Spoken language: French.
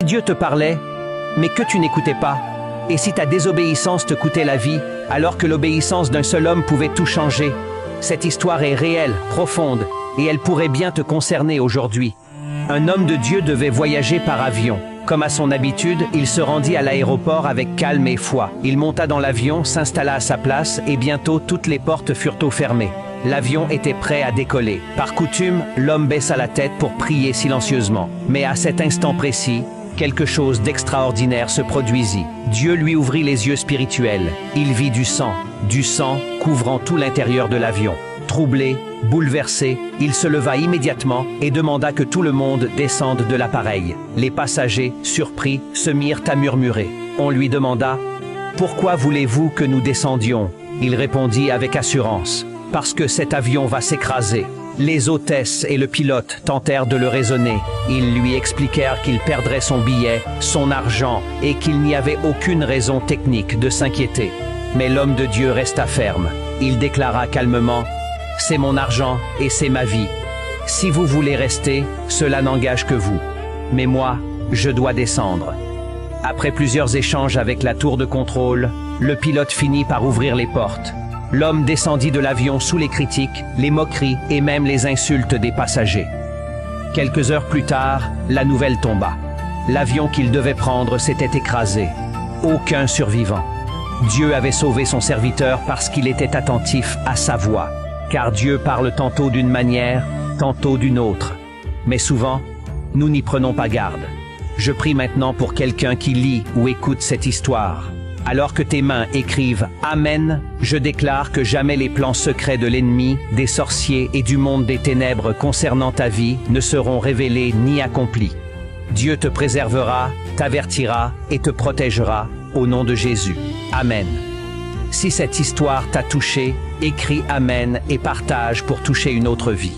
Dieu te parlait, mais que tu n'écoutais pas? Et si ta désobéissance te coûtait la vie, alors que l'obéissance d'un seul homme pouvait tout changer? Cette histoire est réelle, profonde, et elle pourrait bien te concerner aujourd'hui. Un homme de Dieu devait voyager par avion. Comme à son habitude, il se rendit à l'aéroport avec calme et foi. Il monta dans l'avion, s'installa à sa place, et bientôt toutes les portes furent fermées. L'avion était prêt à décoller. Par coutume, l'homme baissa la tête pour prier silencieusement. Mais à cet instant précis, quelque chose d'extraordinaire se produisit. Dieu lui ouvrit les yeux spirituels. Il vit du sang couvrant tout l'intérieur de l'avion. Troublé, bouleversé, il se leva immédiatement et demanda que tout le monde descende de l'appareil. Les passagers, surpris, se mirent à murmurer. On lui demanda « Pourquoi voulez-vous que nous descendions ?» Il répondit avec assurance « Parce que cet avion va s'écraser. » Les hôtesses et le pilote tentèrent de le raisonner. Ils lui expliquèrent qu'il perdrait son billet, son argent et qu'il n'y avait aucune raison technique de s'inquiéter. Mais l'homme de Dieu resta ferme. Il déclara calmement « C'est mon argent et c'est ma vie. Si vous voulez rester, cela n'engage que vous. Mais moi, je dois descendre. » Après plusieurs échanges avec la tour de contrôle, le pilote finit par ouvrir les portes. L'homme descendit de l'avion sous les critiques, les moqueries et même les insultes des passagers. Quelques heures plus tard, la nouvelle tomba. L'avion qu'il devait prendre s'était écrasé. Aucun survivant. Dieu avait sauvé son serviteur parce qu'il était attentif à sa voix. Car Dieu parle tantôt d'une manière, tantôt d'une autre. Mais souvent, nous n'y prenons pas garde. Je prie maintenant pour quelqu'un qui lit ou écoute cette histoire. Alors que tes mains écrivent « Amen », je déclare que jamais les plans secrets de l'ennemi, des sorciers et du monde des ténèbres concernant ta vie ne seront révélés ni accomplis. Dieu te préservera, t'avertira et te protégera au nom de Jésus. Amen. Si cette histoire t'a touché, écris Amen et partage pour toucher une autre vie.